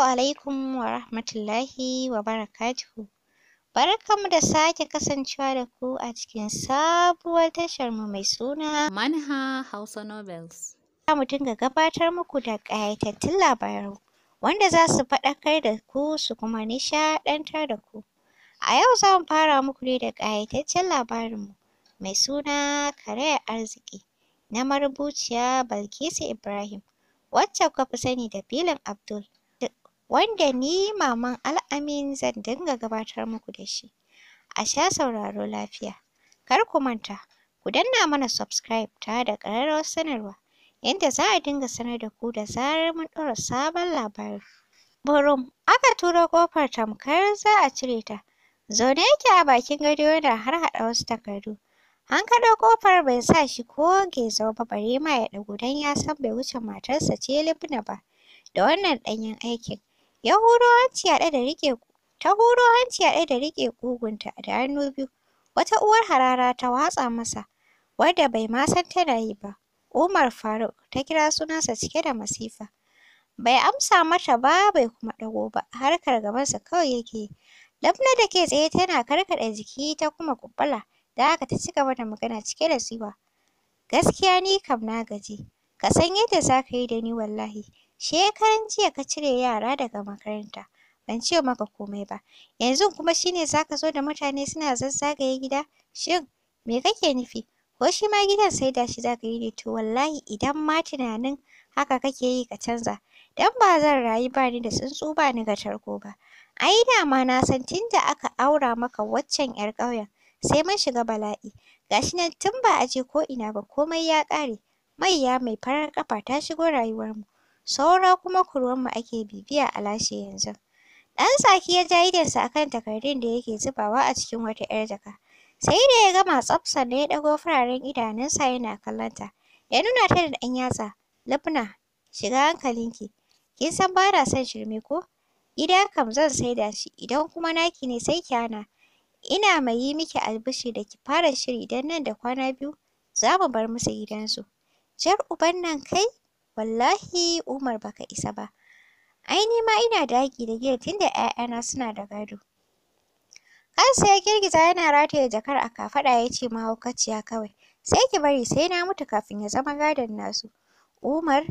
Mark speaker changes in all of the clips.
Speaker 1: alaikum wa rahmatullahi wa barakatuhu. Barkanmu da sake kasancewa da ku a cikin sabuwar tasharmu mai suna
Speaker 2: Manha Hausa Novels.
Speaker 1: Za mu dinga gabatar muku da ƙayatattun labaru wanda za su faɗakar da ku su kuma nishaɗantar da ku. A yau za mu fara muku ne da ƙayataccen labarinmu mai suna Karayar Arziki na marubuciya Balkisu Ibrahim, wacce kuka fi sani da Bilin Abdul, wanda ni Maman Al'amin zan dinga gabatar muku da shi. A sha sauraro lafiya. Kar ku manta, ku danna mana subscribe tare da ƙararrawar sanarwa, yanda za a dinga sanar da ku da zarar mun ɗora sabon labari. Burum, aka turo ƙofar tamkar za a cire ta. Zaune yake a bakin gado yana harhaɗa wasu takardu. An kaɗo ƙofar bai sa shi ko gezau ba bare ma ya ɗago don ya san bai wuce matarsa ce Libna ba da wannan ɗanyen aikin. Ya huro hanci haɗe da riƙe ta huro hanci haɗe da riƙe ƙugunta da hannu biyu. Wata uwar harara ta watsa masa wadda bai ma san tana yi ba. Umar Faruk ta kira sunansa cike da masifa. Bai amsa mata ba bai kuma ɗago ba, harkar gabansa kawai yake yi. Labna da ke tsaye tana karkaɗa jiki ta kuma kuɓula, da haka ta ci gaba da magana cike da tsiwa. Gaskiya ni kam na gaji. Ka san yadda za ka yi da ni wallahi. Shekaran jiya ka cire yara daga makaranta. Ban ce maka komai ba. Yanzu kuma shi ne za ka zo da mutane suna zazzagaye gida? Shin me kake nufi? Ko shi ma gidan saida shi za ka yi ne? To wallahi idan ma tunanin haka kake yi ka canza. Dan ba zan rayu ba ni da tsuntsu ba ni ga tarko ba. Ai dama na san tunda aka aura maka waccan 'yar ƙauyen sai mun shiga bala'i. Ga shi nan tun ba a je ko ina ba komai ya ƙare. Mayya mai farar ƙafa ta shigo rayuwarmu. Saura kuma kurwanmu ake bibiya a lashe yanzu. Ɗan tsaki ya ja idonsa a kan takardun da yake zubawa a cikin wata 'yar jaka. Sai da ya gama tsaf sannan ya ɗago fararen idanunsa yana kallonta. Ya nuna ta da ɗan yatsa. Lubna, shiga hankalinki. Kin san ba na son shirme ko? Gida kam zan saida shi, idan kuma naki ne sai ki hana. Ina mai yi miki albishir da ki fara shiri don nan da kwana biyu za mu bar musu gidansu. Jar uban nan kai? Wallahi Umar baka isa ba. Ai ni ma ina da haƙƙi da gidan tunda 'ya'yana suna da gado. Kansa ya girgiza yana rataye jakar a kafaɗa ya ce mahaukaciya kawai. Sai ki bari sai na mutu kafin ya zama gadon nasu. Umar,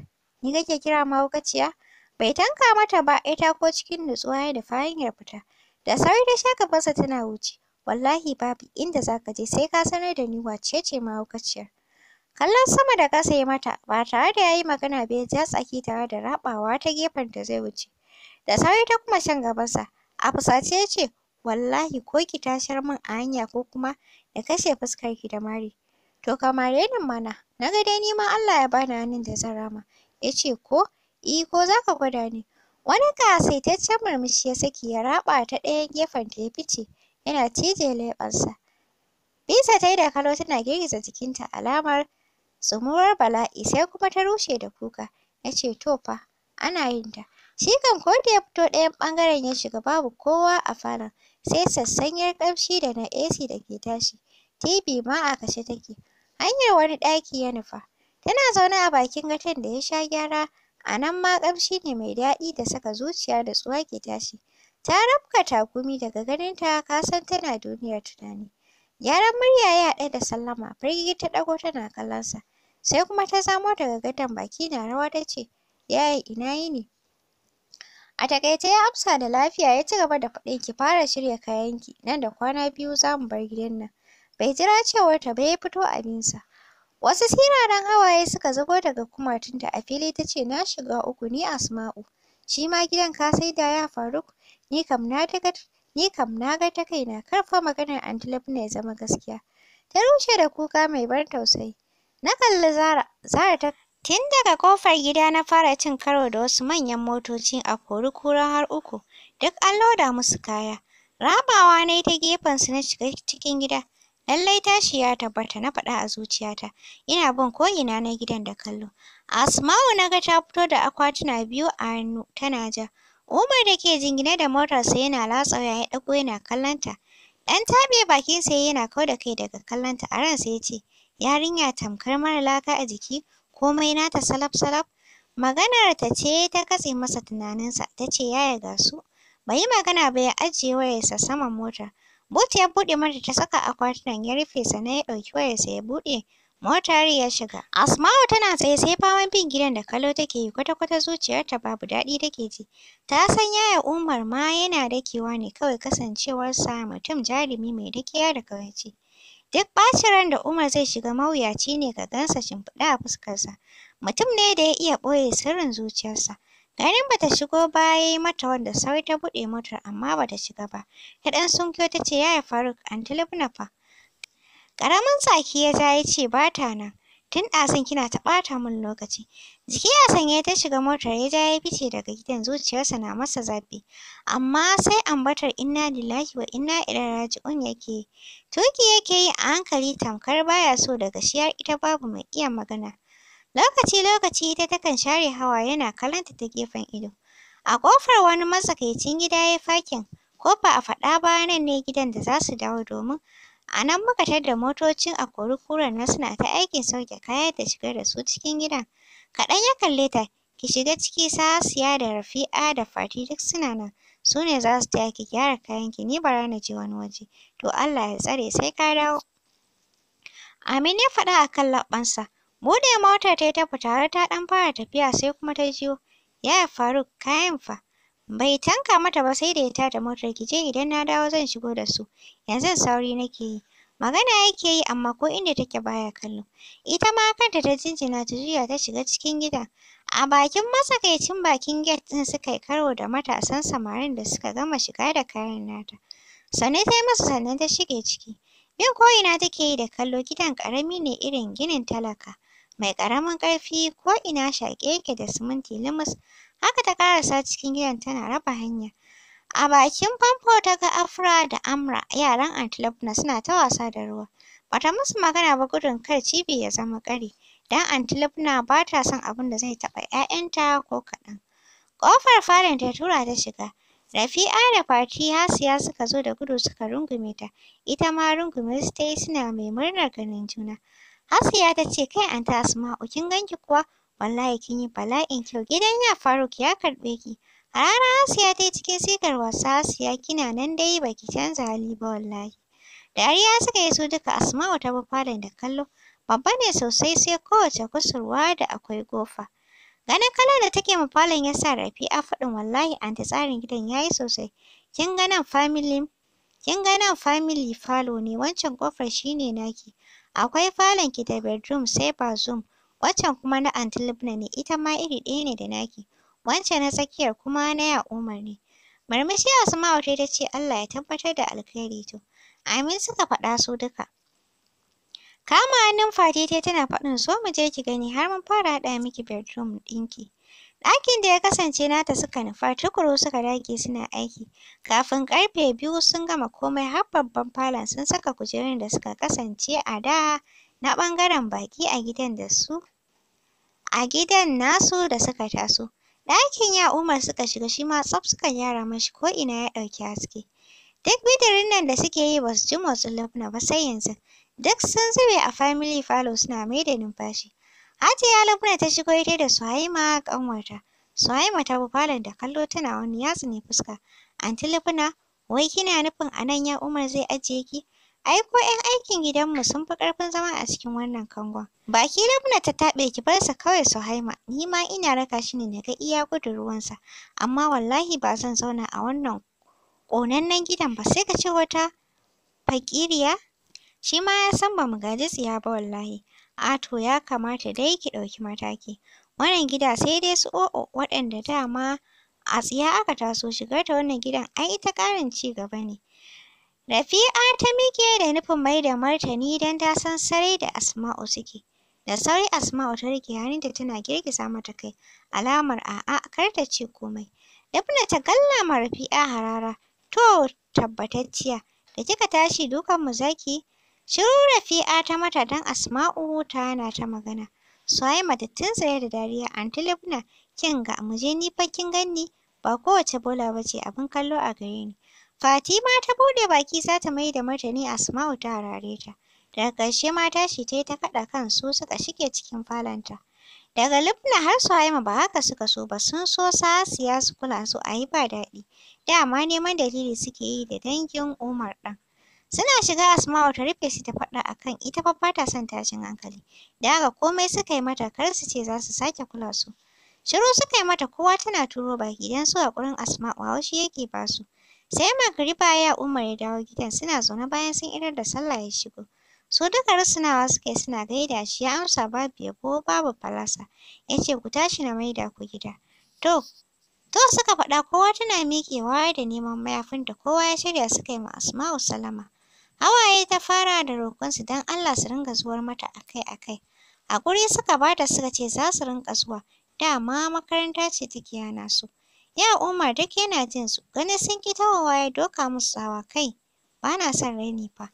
Speaker 1: ni kake kira mahaukaciya? Bai tanka mata ba, ya tako cikin nutsuwa ya nufi hanyar fita. Da sauri ta sha gabansa tana wuce. Wallahi babu inda za ka je sai ka sanar da ni wace ce mahaukaciyar. Kallon sama da ƙasa ya mata ba tare da ya yi magana ba ya ja tsaki tare da raɓawa ta gefenta zai wuce. Da sauri ta kuma shan gabansa. A fusace ya ce, wallahi ko ki tashar min a hanya ko kuma na kashe fuskarki da mari. To ka mare ni mana, na ga dai ni ma Allah ya bani hannun da zan rama. Ya ce ko? Ko za ka gwada ni? Wani ƙasaitaccen murmushi ya saki ya raɓa ta ɗayan gefenta ya fice yana cije leɓensa. Bisa ta yi da kallo tana girgiza jikinta alamar tsumuwar bala'i sai kuma ta rushe da kuka. Ya ce to fa, ana yin ta. Shi kam ko da ya fito ɗayan ɓangaren ya shiga babu kowa a falon sai sassanyar ƙamshi da na AC da ke tashi. TV ma a kashe take. Hanyar wani ɗaki ya nufa. Tana zaune a bakin gadon da ya sha gyara. A nan ma ƙamshi ne mai daɗi da saka zuciya da natsuwa ke tashi. Ta rabka takumi daga ganinta ka san tana duniyar tunani. Gyaran murya ya haɗe da sallama, firgigi ta ɗago tana kallonsa. Sai kuma ta zamo daga gadon baki na rawa ta ce, yaya ina yini? A taƙaice ya amsa da lafiya ya ci gaba da faɗin ki fara shirya kayanki, nan da kwana biyu za mu bar gidan nan. Bai jira cewarta ba ya fito abinsa. Wasu siraran hawaye suka zubo daga kumatunta a fili ta ce na shiga uku ni Asma'u. Shi ma gidan ka saida ya Faruk? Ni kam na ga ta kaina kar fa maganar Anty Labna ya zama gaskiya. Ta rushe da kuka mai ban tausayi. Na kalli Zara ta tun daga ƙofar gida na fara cin karo da wasu manyan motoci a kori-kura har uku, duk an loda musu kaya. Rabawa na yi ta gefensu na shiga cikin gida. Lallai tashi ya tabbata na faɗa a zuciyata. Ina bin ko'ina na gidan da kallo. Asma'u na ga ta fito da akwatuna biyu a hannu tana ja. Umar da ke jingine da motarsa yana latsa waya ya ɗago yana kallonta. Ɗan taɓe bakinsa ya yi yana kau da kai daga kallonta a ransa ya ce, yarinya tamkar mara laka a jiki, komai nata salaf-salaf. Maganar ta ce ta katse masa tunaninsa, ta ce yaya ga su. Bai yi magana ba ya ajiye wayarsa saman motar. But ya buɗe mata ta saka akwatunan ya rufe sannan ya ɗauki wayarsa ya buɗe motar ya shiga. Asma'u tana tsaye sai faman bin gidan da kallo take yi kwata-kwata zuciyarta babu daɗi take ji. Ta san yaya Umar ma yana dakewa ne kawai kasancewarsa mutum jarumi mai dakiya da kawaici. Duk ɓacin ran da Umar zai shiga mawuyaci ne ka gansa shimfiɗe a fuskarsa. Mutum ne da ya iya ɓoye sirrin zuciyarsa. Ganin bata shigo ba ya yi mata wanda sauri ta buɗe motar amma bata shiga ba. Ta ɗan sunkuyo ta ce yaya Faruk anty Lubna fa. Ƙaramin tsaki ya ja ya ce ba ta nan. Tun ɗazun kina ta ɓata min lokaci. Jiki a sanye ta shiga motar ya ja ya fice daga gidan zuciyarsa na masa zafi. Amma sai ambatar inna lillahi wa inna ilaihi raji'un yake yi. Tuƙi yake yi a hankali tamkar baya so daga shi har ita babu mai iya magana. Lokaci-lokaci ita takan share hawaye yana kallonta ta gefen ido. A ƙofar wani matsakaicin gida ya yi fakin. Ko ba a faɗa ba nan ne gidan da za su dawo domin a nan muka tadda motocin akori-kuren nan suna ta aikin sauke kaya da shigar da su cikin gidan. Kaɗan ya kalle ta, ki shiga ciki su Hasiya da Rafi'a da Fati duk suna nan. Su ne za su taya ki gyara kayanki, ni bara na je wani waje. To Allah ya tsare sai ka dawo. Amin ya faɗa a kan leɓɓansa. Buɗe motar ta yi ta fita har ta ɗan fara tafiya sai kuma ta jiyo, yaya Faruk kayan fa. Bai tanka mata ba sai da ya tada motar ki je idan na dawo zan shigo da su. Yanzun sauri nake yi. Magana yake yi amma ko inda take baya kallo. Ita ma kanta ta jinjina ta juya ta shiga cikin gidan. A bakin matsakaicin bakin gate ɗin suka yi karo da matasan samarin da suka gama shiga da kayan nata. Sannu ta yi musu sannan ta shige ciki. Bin ko'ina take yi da kallo gidan ƙarami ne irin ginin talaka. Mai ƙaramin ƙarfi ko'ina shaƙe yake da siminti lumus. Haka ta ƙarasa cikin gidan tana raba hanya. A bakin famfo ta ga Afra da Amra yaran anty Lubna suna ta wasa da ruwa. Bata musu magana ba gudun kar cibi ya zama ƙari. Don anty Lubna ba ta son abin da zai taɓa 'ya'yanta ko kaɗan. Ƙofar falon ta tura ta shiga. Rafi'a da Fati Hasiya suka zo da gudu suka rungume ta. Ita ma rungume su ta yi suna mai murnar ganin juna. Hasiya ta ce kai anty Asma'u kin ganki kuwa? Wallahi kin yi bala'in kyau. Gidan ya Faruk ya karɓe ki. Harara Hasiya ta yi cikin sigar wasa Hasiya kina nan dai baki canza hali ba wallahi. Dariya suka yi su duka Asma'u ta bi falon da kallo. Babba ne sosai sai kowace kusurwa da akwai ƙofa. Ganin kallon da take ma falon ya sa Rafi'a faɗin wallahi anty tsarin gidan ya yi sosai. Kin ga nan family falo ne wancan ƙofar shi ne naki. Akwai falon ki da bedroom sai bathroom. Waccan kuma na anty Lubna ne ita ma iri ɗaya ne da naki. Wancan na tsakiyar kuma na ya Umar ne. Murmushi Asma'u ta yi ta ce Allah ya tabbatar da alkhairi to. Amin suka faɗa su duka. Kama hannun Fati ta yi tana faɗin zo mu je ki gani har mun fara haɗa miki bedroom ɗinki. Ɗakin da ya kasance nata suka nufa tukuru suka dage suna aiki. Kafin ƙarfe 2 sun gama komai har babban falon sun saka kujerun da suka kasance a da na ɓangaren baƙi a gidan nasu da suka taso. Ɗakin ya Umar suka shiga shi ma tsaf suka gyara mashi ko'ina ya ɗauki haske. Duk bidirin nan da suke yi ba su ji motsin Lubna ba sai yanzu. Duk sun zube a family falo suna mai da numfashi. Hajiya Lubna ta shigo ita da Suhaima ƙanwarta. Suhaima ta bi falon da kallo tana wani yatsune fuska. Anty Lubna, wai kina nufin a nan ya Umar zai ajiye ki? Ai ko 'yan aikin gidanmu sun fi ƙarfin zama a cikin wannan kangon. Baki Lubna ta taɓe ki bar sa kawai Suhaima. Ni ma ina raka shi ne na ga iya gudun ruwansa. Amma wallahi ba zan zauna a wannan ƙonannen gidan ba sai ka ce wata faƙiriya. Shi ma ya san ba mu gaji tsiya ba wallahi. A to ya kamata dai ki ɗauki mataki. Wannan gida sai dai su o'o waɗanda dama a tsiya aka taso shigar ta wannan gidan ai ita ƙarin ci gaba ne. Rafi'a ta miƙe da nufin mai da martani don ta san sarai da Asma'u suke. Da sauri Asma'u ta riƙe hannunta tana girgiza mata kai, alamar a'a kar ta ce komai. Lubna ta galla ma Rafi'a harara. To tabbatacciya, da kika tashi dukan mu zaki? Shiru Rafi'a ta mata don Asma'u ta hana ta magana. Suhaima ta tuntsire da dariya, anty Lubna, kin ga mu je ni fa kin ganni ba kowace bola ba ce abin kallo a gare ni. Fatima ta buɗe baki za ta mai da martani Asma'u ta harare ta. Daga ƙarshe ma tashi ta yi ta kaɗa kansu suka shige cikin falonta. Daga Lubna har Suhaima ba haka suka so ba, sun so Sasiya su kula su a yi ba daɗi. Dama neman dalili suke yi da dangin Umar ɗin. Suna shiga Asma'u ta rufe su ta faɗa akan ita fa ba ta son tashin hankali. Da haka komai suka yi mata kar su ce za su sake kula su. Shiru suka yi mata kowa tana turo baki don su haƙurin Asma'u haushi yake ba su. Sai magariba ya Umar ya dawo gidan suna zaune bayan sun idar da sallah ya shigo. Su duka rusunawa suka yi suna gaida shi ya amsa babu yabo babu fallasa. Ya ce ku tashi na maida ku gida. To suka faɗa kowa tana miƙewa da neman mayafinta kowa ya shirya suka yi ma Asma'u sallama. Hawaye ta fara da roƙonsu don Allah su ringa zuwar mata akai-akai. Haƙuri suka ba ta suka ce za su rinƙa zuwa, dama makaranta ce take hana su. Ya Umar duk yana jin su, ganin sun ƙi tahowa ya doka musu tsawa kai, ba na son raini fa.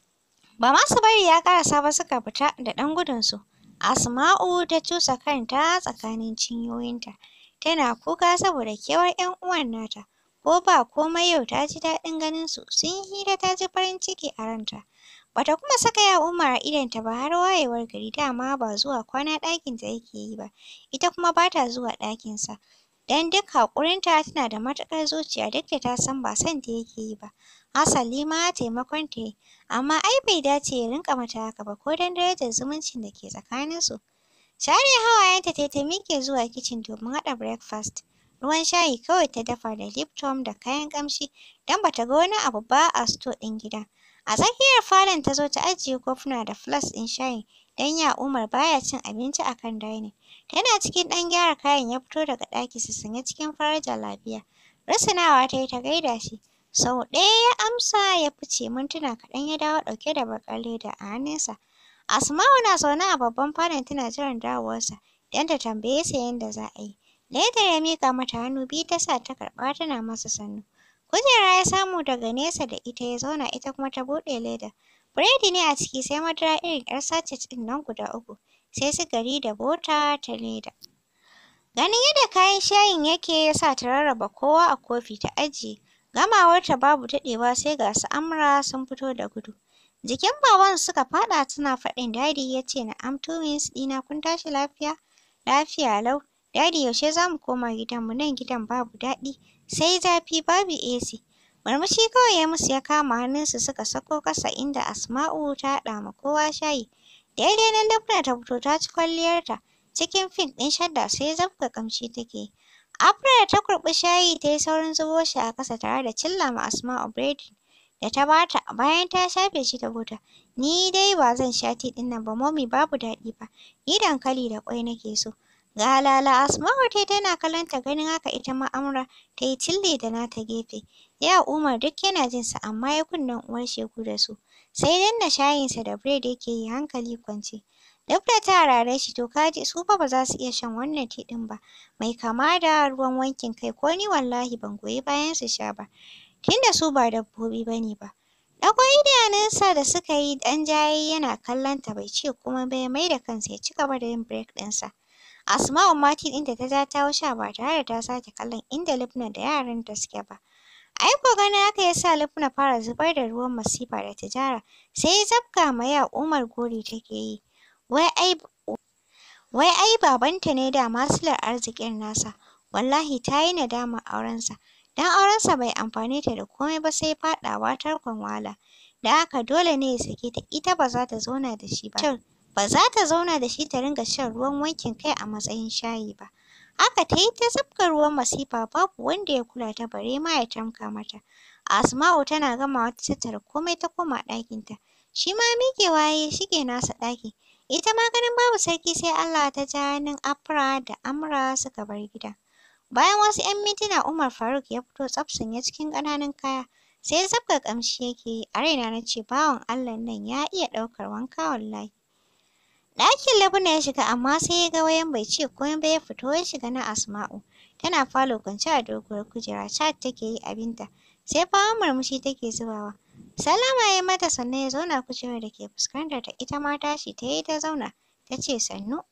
Speaker 1: Ba ma su bari ya ƙarasa ba suka fita da ɗan gudunsu. Asma'u ta cusa kanta tsakanin cinyoyinta, tana kuka saboda kewar 'yan uwan nata. Ko ba komai yau ta ji daɗin ganin su, sun yi hira ta ji farin ciki a ranta. Bata kuma saka ya Umar a idonta ba har wayewar gari dama ba zuwa kwana ɗakinta yake yi ba, ita kuma ba ta zuwa ɗakinsa. Don duk haƙurinta tana da matuƙar zuciya duk da ta san ba son ta yake yi ba. Hasali ma taimakon ta yi, amma ai bai dace ya rinƙa mata haka ba ko don darajar zumuncin da ke tsakaninsu. Share hawayenta ta yi ta miƙe zuwa kicin domin haɗa breakfast. Ruwan shayi kawai ta dafa da Lipton da kayan ƙamshi don ba ta ga wani abu ba a store ɗin gidan. A tsakiyar falon ta zo ta ajiye kofuna da flask ɗin shayi don ya Umar baya cin abinci a kan dining. Tana cikin ɗan gyara kayan ya fito daga ɗakinsa sanye cikin farar jallabiya. Rusunawa ta yi ta gaida shi. Sau ɗaya ya amsa ya fice mintuna kaɗan ya dawo ɗauke da baƙar leda a hannunsa. Asma'u na zaune a babban falon tana jiran dawowarsa don ta tambaye sa yadda za a yi. Ledar ya miƙa mata hannu biyu ta sa ta karɓa tana masa sannu. Kujera ya samu daga nesa da ita ya zauna ita kuma ta buɗe ledar. Biredi ne a ciki sai madara irin 'yar sachet ɗin nan guda 3, sai sukari da bota ta leda. Ganin yadda kayan shayin yake ya sa ta rarraba kowa a kofi ta ajiye. Gamawarta babu daɗewa sai ga su Amra sun fito da gudu. Jikin baban suka faɗa suna faɗin Daddy ya ce na'am twins ɗina kun tashi lafiya? Lafiya lau. Daddy yaushe za mu koma gidanmu nan gidan babu daɗi, sai zafi babu AC. Murmushi kawai ya musu ya kama hannunsu suka sako ƙasa inda Asma'u ta haɗa ma kowa shayi. Daidai nan Lubna ta fito ta ci kwalliyarta cikin pink ɗin shadda sai zabga ƙamshi take yi. Afra da ta kurɓi shayi ta yi saurin zubo shi a ƙasa tare da cilla ma Asma'u biredi da ta bata bayan ta shafe shi da bota. Ni dai ba zan sha tea ɗin nan ba mommy babu daɗi ba. Ni dankali da ƙwai nake so. Ga lala Asma'u tai tana kallon ta ganin haka ita ma Amra ta yi cilli da nata gefe. Ya Umar duk yana jin sa amma ya kunnen uwar shegu da su. Sai danna shayinsa da bread yake yi hankali kwance. Lubna ta harare shi to kaji su fa ba za su iya shan wannan tea ɗin ba. Mai kama da ruwan wankin kai ko ni wallahi ban goyi bayan su sha ba. Tunda su ba dabbobi ba ne ba. Ɗago idanunsa da suka yi ɗan jaye yana kallon ta bai ce komai ba ya mai da kansa ya ci gaba da yin break ɗinsa. Asma'u ma tea ɗinta ta ja ta sha ba tare da ta sake kallon inda Lubna da yaranta suke ba. Ai ko ganin haka ya sa Lubna fara zubar da ruwan masifa da tijara sai zabga ma ya Umar gori take yi. Wai ai babanta ne dama silar arzikin nasa. Wallahi ta yi nadamar aurensa. Dan aurensa bai amfane ta da komai ba sai faɗawa tarkon wahala. Da haka dole ne ya sake ta ita ba za ta zauna da shi ba. Ba za ta zauna da shi ta ringa shan ruwan wankin kai a matsayin shayi ba. Haka ta yi ta zabga ruwan masifa babu wanda ya kula ta bare ma ya tamka mata. Asma'u tana gamawa ta tattara komai ta koma ɗakinta. Shi ma miƙewa ya shige nasa ɗaki. Ita ma ganin babu sarki sai Allah ta ja hannun Afra da Amra suka bar gida. Bayan wasu 'yan mintuna Umar Faruk ya fito tsaf sanye cikin ƙananan kaya. Sai zabga ƙamshi yake yi. A raina na ce bawan Allah nan ya iya ɗaukar wanka wallahi. Ɗakin Lubna ya shiga amma sai ya ga wayan bai ce komai ba ya fito ya shiga na Asma'u. Tana falo kwance a doguwar kujera chat take yi abinta. Sai fawon murmushi take zubawa. Salama ya mata sannan ya zauna kujerar da ke fuskantar ta ita ma tashi ta yi ta zauna. Ta ce sannu.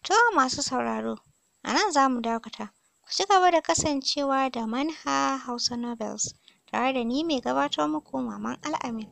Speaker 1: To masu sauraro, a nan za mu dakata. Ku ci gaba da kasancewa da Manha Hausa Novels tare da ni mai gabatar muku Maman Al'amin.